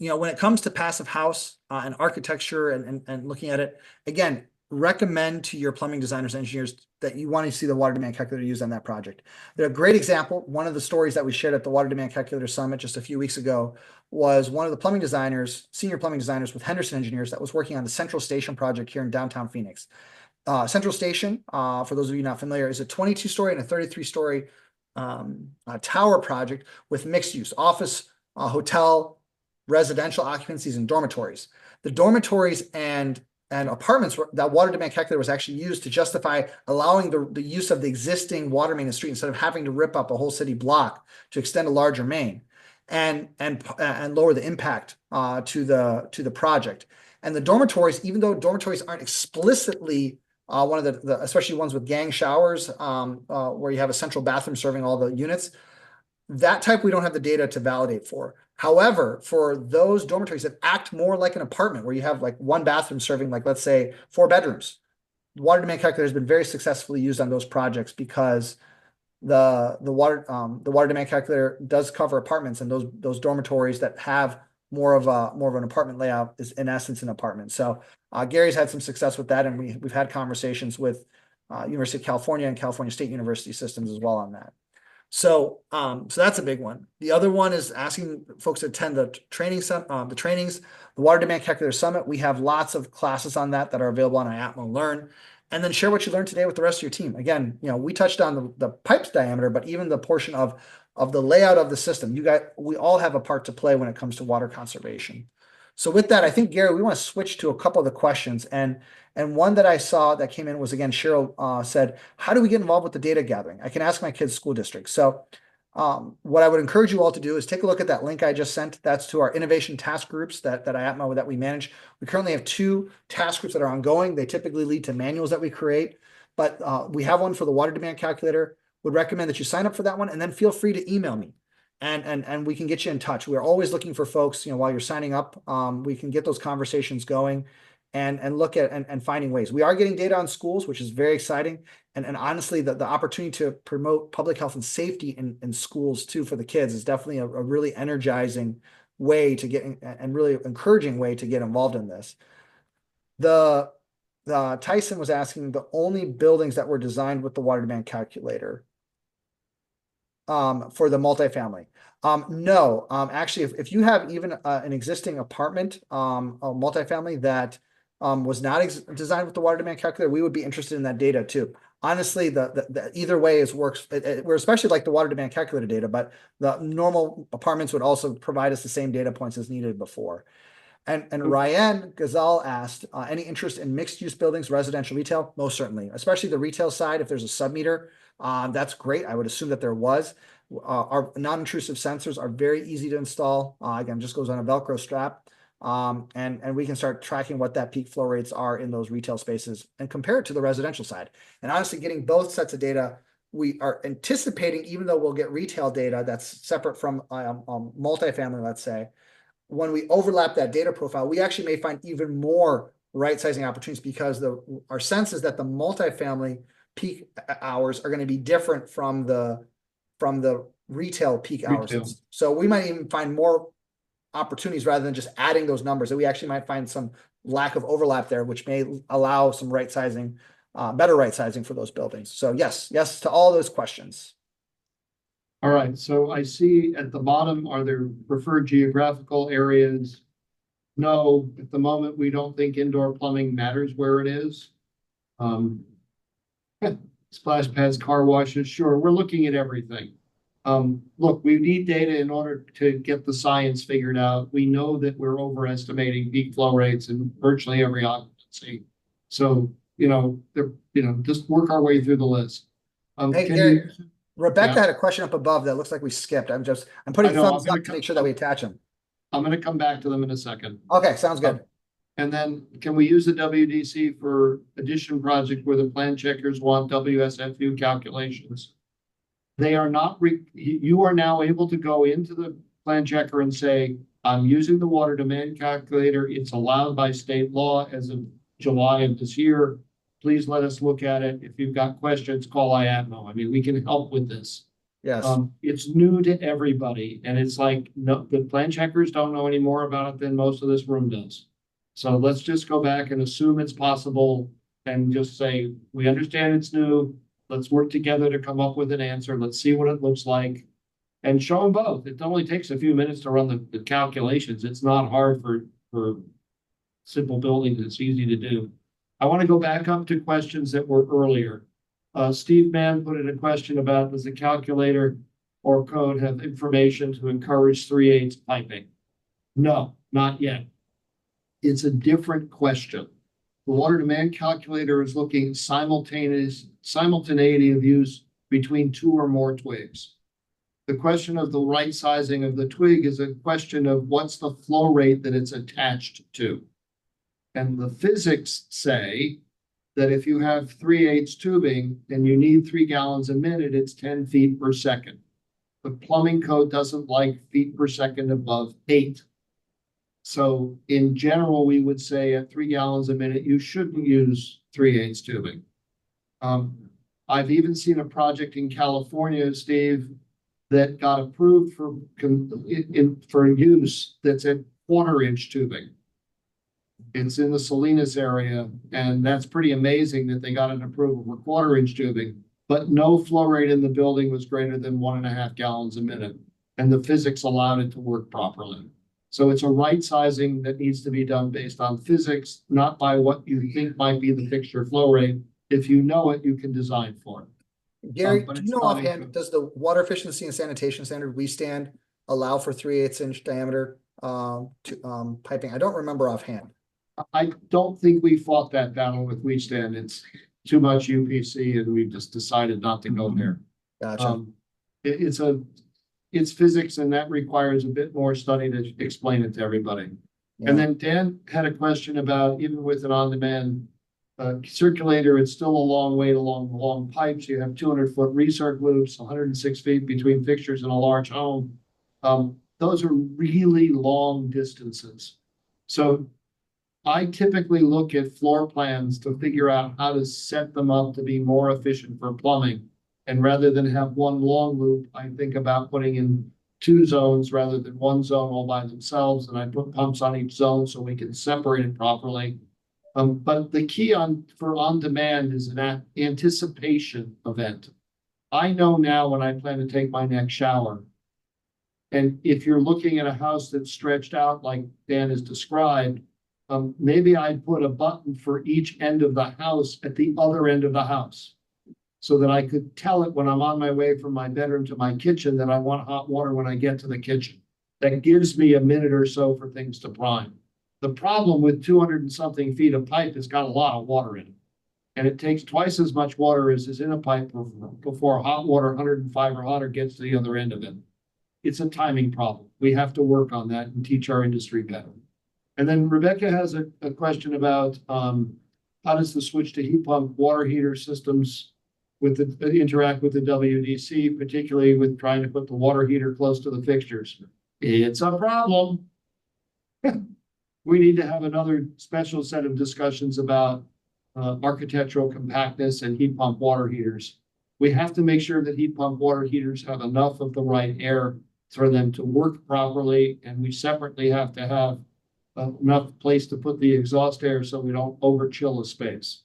when it comes to passive house and architecture and looking at it, again, recommend to your plumbing designers, engineers that you want to see the water demand calculator used on that project. They're a great example. One of the stories that we shared at the Water Demand Calculator Summit just a few weeks ago was one of the plumbing designers, senior plumbing designers with Henderson Engineers that was working on the Central Station project here in downtown Phoenix. Central Station, for those of you not familiar, is a 22-story and a 33-story tower project with mixed use, office, hotel, residential occupancies, and dormitories. The dormitories and apartments that water demand calculator was actually used to justify allowing the use of the existing water main in the street instead of having to rip up a whole city block to extend a larger main and lower the impact to the project. And the dormitories, even though dormitories aren't explicitly one of the especially ones with gang showers where you have a central bathroom serving all the units, that type we don't have the data to validate for. However, for those dormitories that act more like an apartment where you have like one bathroom serving like, let's say, 4 bedrooms, the water demand calculator has been very successfully used on those projects because the water demand calculator does cover apartments, and those dormitories that have more of an apartment layout is in essence an apartment. So Gary's had some success with that, and we've had conversations with University of California and California State University systems as well on that. So that's a big one. The other one is asking folks to attend the trainings, the Water Demand Calculator Summit. We have lots of classes on that are available on IAPMO Learn, and then share what you learned today with the rest of your team. Again, we touched on the pipe's diameter, but even the portion of the layout of the system, we all have a part to play when it comes to water conservation. So with that, I think, Gary, we want to switch to a couple of the questions. And one that I saw that came in was, again, Cheryl said, how do we get involved with the data gathering? I can ask my kids' school district. So what I would encourage you all to do is take a look at that link I just sent. That's to our innovation task groups that IAPMO that we manage. We currently have 2 task groups that are ongoing. They typically lead to manuals that we create, but we have one for the water demand calculator. Would recommend that you sign up for that one, and then feel free to email me. And we can get you in touch. We're always looking for folks, while you're signing up, we can get those conversations going and look at and finding ways. We are getting data on schools, which is very exciting. And honestly, the opportunity to promote public health and safety in schools too for the kids is definitely a really energizing way to get and really encouraging way to get involved in this. Tyson was asking the only buildings that were designed with the water demand calculator for the multifamily. No, actually, if you have even an existing apartment, a multifamily that was not designed with the water demand calculator, we would be interested in that data too. Honestly, the either way works. We're especially like the water demand calculator data, but the normal apartments would also provide us the same data points as needed before. And Ryan Gazal asked, any interest in mixed use buildings, residential, retail? Most certainly, especially the retail side. If there's a sub-meter, that's great. I would assume that there was. Our non-intrusive sensors are very easy to install. Again, just goes on a Velcro strap. And we can start tracking what that peak flow rates are in those retail spaces and compare it to the residential side. And honestly, getting both sets of data, we are anticipating, even though we'll get retail data that's separate from multifamily, let's say, when we overlap that data profile, we actually may find even more right-sizing opportunities because our sense is that the multifamily peak hours are going to be different from the retail peak hours. So we might even find more opportunities rather than just adding those numbers, that we actually might find some lack of overlap there, which may allow some right-sizing, better right-sizing for those buildings. So yes to all those questions. All right, so I see at the bottom, are there preferred geographical areas? No, at the moment, we don't think indoor plumbing matters where it is. Splash pads, car washes, sure, we're looking at everything. Look, we need data in order to get the science figured out. We know that we're overestimating peak flow rates in virtually every occupancy. So, just work our way through the list. Hey, Gary, Rebecca had a question up above that looks like we skipped. I'm putting thumbs up to make sure that we attach them. I'm going to come back to them in a second. Okay, sounds good. And then can we use the WDC for addition project where the plan checkers want WSFU calculations? They are not, you are now able to go into the plan checker and say, I'm using the water demand calculator. It's allowed by state law as of July of this year. Please let us look at it. If you've got questions, call IAPMO. I mean, we can help with this. Yes. It's new to everybody. And it's like, no, the plan checkers don't know any more about it than most of this room does. So let's just go back and assume it's possible and just say, we understand it's new. Let's work together to come up with an answer. Let's see what it looks like. And show them both. It only takes a few minutes to run the calculations. It's not hard for simple buildings. It's easy to do. I want to go back up to questions that were earlier. Steve Mann put in a question about, does the calculator or code have information to encourage 3/8 piping? No, not yet. It's a different question. The water demand calculator is looking at simultaneity of use between two or more twigs. The question of the right sizing of the twig is a question of what's the flow rate that it's attached to. And the physics say that if you have 3/8 tubing and you need 3 gallons a minute, it's 10 feet per second. The plumbing code doesn't like feet per second above 8. So in general, we would say at 3 gallons a minute, you shouldn't use 3/8 tubing. I've even seen a project in California, Steve, that got approved for use that's at 1/4-inch tubing. It's in the Salinas area, and that's pretty amazing that they got an approval for 1/4-inch tubing, but no flow rate in the building was greater than 1.5 gallons a minute, and the physics allowed it to work properly. So it's a right sizing that needs to be done based on physics, not by what you think might be the fixture flow rate. If you know it, you can design for it. Gary, but do it's you know not offhand, income. does the water efficiency and sanitation standard we stand allow for 3/8 inch diameter piping? I don't remember offhand. I don't think we fought that battle with Wheatstand. It's too much UPC, and we've just decided not to go there. Gotcha. It's physics, and that requires a bit more study to explain it to everybody. Yeah. And then Dan had a question about, even with an on-demand circulator, it's still a long way along the long pipes. You have 200-foot recirc loops, 106 feet between fixtures in a large home. Those are really long distances. So I typically look at floor plans to figure out how to set them up to be more efficient for plumbing. And rather than have one long loop, I think about putting in 2 zones rather than 1 zone all by themselves. And I put pumps on each zone so we can separate it properly. But the key for on-demand is an anticipation event. I know now when I plan to take my next shower. And if you're looking at a house that's stretched out like Dan has described, maybe I'd put a button for each end of the house at the other end of the house, so that I could tell it when I'm on my way from my bedroom to my kitchen that I want hot water when I get to the kitchen. That gives me a minute or so for things to prime. The problem with 200 and something feet of pipe has got a lot of water in it. And it takes twice as much water as is in a pipe before hot water, 105 or hotter, gets to the other end of it. It's a timing problem. We have to work on that and teach our industry better. And then Rebecca has a question about how does the switch to heat pump water heater systems interact with the WDC, particularly with trying to put the water heater close to the fixtures. It's a problem. We need to have another special set of discussions about architectural compactness and heat pump water heaters. We have to make sure that heat pump water heaters have enough of the right air for them to work properly, and we separately have to have enough place to put the exhaust air so we don't over chill a space.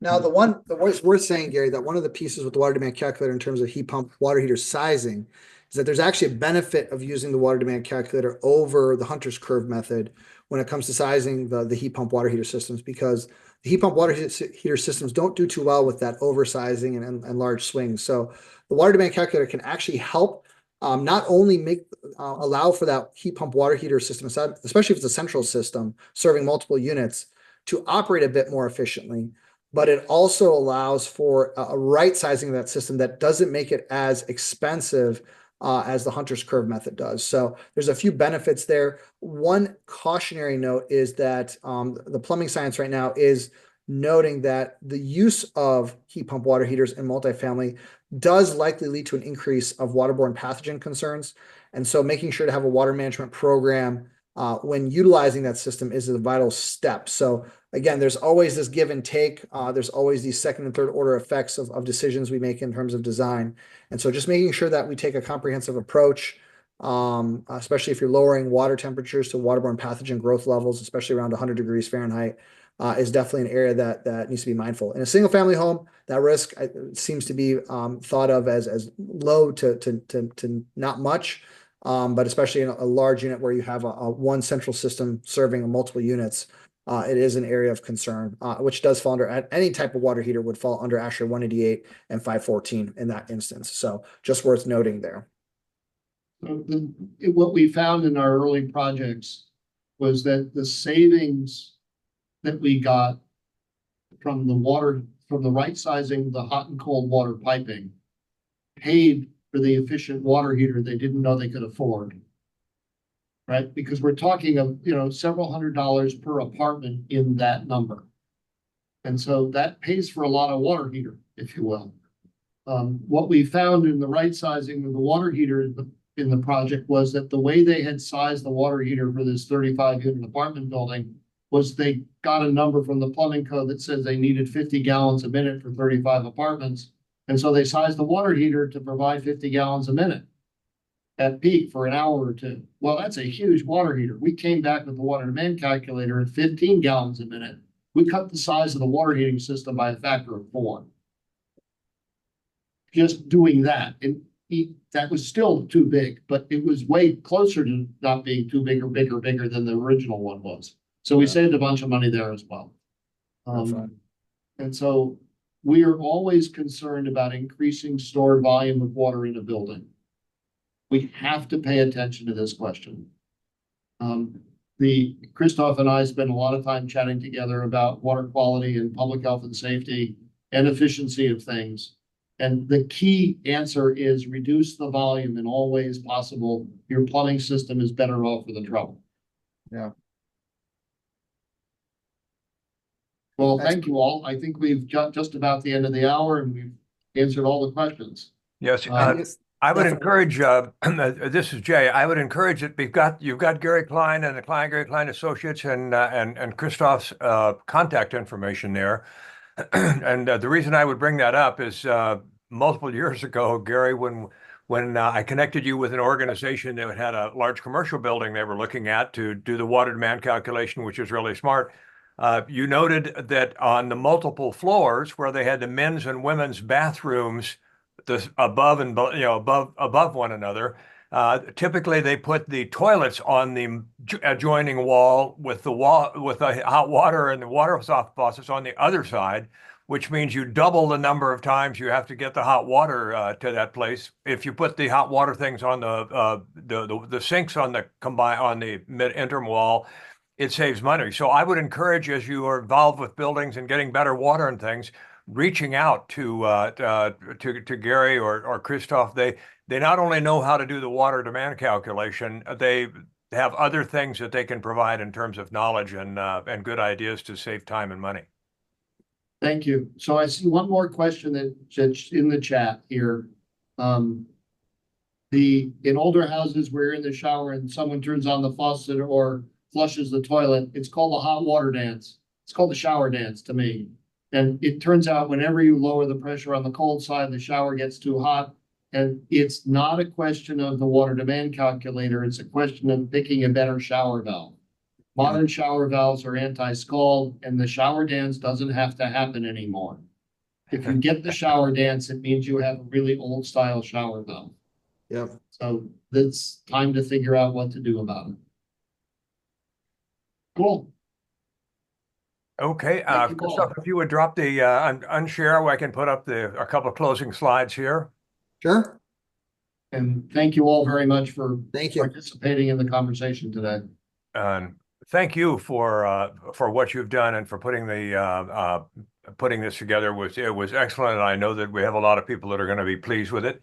Now, it's worth saying, Gary, that one of the pieces with the water demand calculator in terms of heat pump water heater sizing is that there's actually a benefit of using the water demand calculator over the Hunter's curve method when it comes to sizing the heat pump water heater systems, because the heat pump water heater systems don't do too well with that oversizing and large swings. So the water demand calculator can actually help not only allow for that heat pump water heater system, especially if it's a central system serving multiple units, to operate a bit more efficiently, but it also allows for a right sizing of that system that doesn't make it as expensive as the Hunter's curve method does. So there's a few benefits there. One cautionary note is that the plumbing science right now is noting that the use of heat pump water heaters in multifamily does likely lead to an increase of waterborne pathogen concerns. And so making sure to have a water management program when utilizing that system is a vital step. So again, there's always this give and take. There's always these second and third order effects of decisions we make in terms of design. And so just making sure that we take a comprehensive approach, especially if you're lowering water temperatures to waterborne pathogen growth levels, especially around 100 degrees Fahrenheit, is definitely an area that needs to be mindful. In a single family home, that risk seems to be thought of as low to not much. But especially in a large unit where you have a one central system serving multiple units, it is an area of concern, which does fall under any type of water heater would fall under ASHRAE 188 and 514 in that instance. So just worth noting there. So what we found in our early projects was that the savings that we got from the right sizing, the hot and cold water piping, paid for the efficient water heater they didn't know they could afford. Right? Because we're talking of, several $100s per apartment in that number. And so that pays for a lot of water heater, if you will. What we found in the right sizing of the water heater in the project was that the way they had sized the water heater for this 35-unit apartment building was they got a number from the plumbing code that says they needed 50 gallons a minute for 35 apartments. And so they sized the water heater to provide 50 gallons a minute at peak for an hour or two. Well, that's a huge water heater. We came back with the water demand calculator at 15 gallons a minute. We cut the size of the water heating system by a factor of 4. Just doing that. And that was still too big, but it was way closer to not being too big or bigger than the original one was. So we saved a bunch of money there as well. And so we are always concerned about increasing stored volume of water in a building. We have to pay attention to this question. Christoph and I spend a lot of time chatting together about water quality and public health and safety and efficiency of things. And the key answer is reduce the volume in all ways possible. Your plumbing system is better off for the trouble. Yeah. Well, thank you all. I think we've got just about the end of the hour and we've answered all the questions. Yes. I would encourage, this is Jay, I would encourage that you've got Gary Klein and the Gary Klein Associates and Christoph's contact information there. And the reason I would bring that up is multiple years ago, Gary, when I connected you with an organization that had a large commercial building they were looking at to do the water demand calculation, which is really smart. You noted that on the multiple floors where they had the men's and women's bathrooms above one another. Typically, they put the toilets on the adjoining wall with the hot water and the water soft faucets on the other side, which means you double the number of times you have to get the hot water to that place. If you put the hot water things on the sinks on the mid-interim wall, it saves money. So I would encourage, as you are involved with buildings and getting better water and things, reaching out to Gary or Christoph. They not only know how to do the water demand calculation, they have other things that they can provide in terms of knowledge and good ideas to save time and money. Thank you. So I see one more question that's in the chat here. In older houses where you're in the shower and someone turns on the faucet or flushes the toilet, it's called the hot water dance. It's called the shower dance to me. And it turns out whenever you lower the pressure on the cold side, the shower gets too hot. And it's not a question of the water demand calculator. It's a question of picking a better shower valve. Modern shower valves are anti-scald, and the shower dance doesn't have to happen anymore. If you get the shower dance, it means you have a really old style shower valve. Yep. So it's time to figure out what to do about it. Cool. Okay, Christoph, if you would drop the unshare, I can put up a couple of closing slides here. Sure. And thank you all very much for Thank you. participating in the conversation today. Thank you for what you've done and for putting this together. It was excellent, and I know that we have a lot of people that are going to be pleased with it.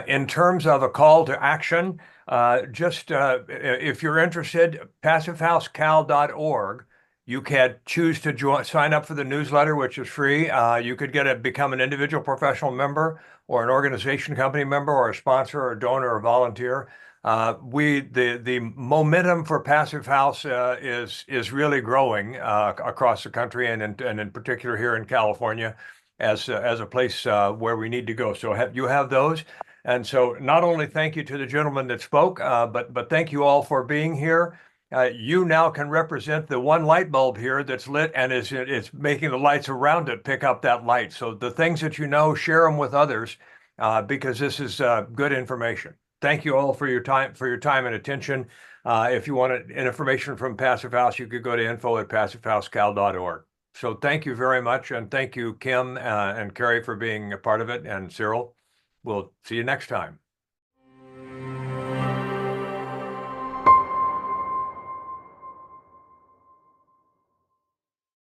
In terms of a call to action, if you're interested, passivehousecal.org. You can choose to sign up for the newsletter, which is free. You could become an individual professional member or an organization company member or a sponsor or a donor or volunteer. The momentum for Passive House is really growing across the country and in particular here in California as a place where we need to go. So you have those. And so not only thank you to the gentleman that spoke, but thank you all for being here. you now can represent the one light bulb here that's lit and it's making the lights around it pick up that light. So the things that you know, share them with others because this is good information. Thank you all for your time and attention. If you wanted information from Passive House, you could go to info@passivehousecal.org. So thank you very much, and thank you, Kim and Carrie, for being a part of it, and Cyril. We'll see you next time.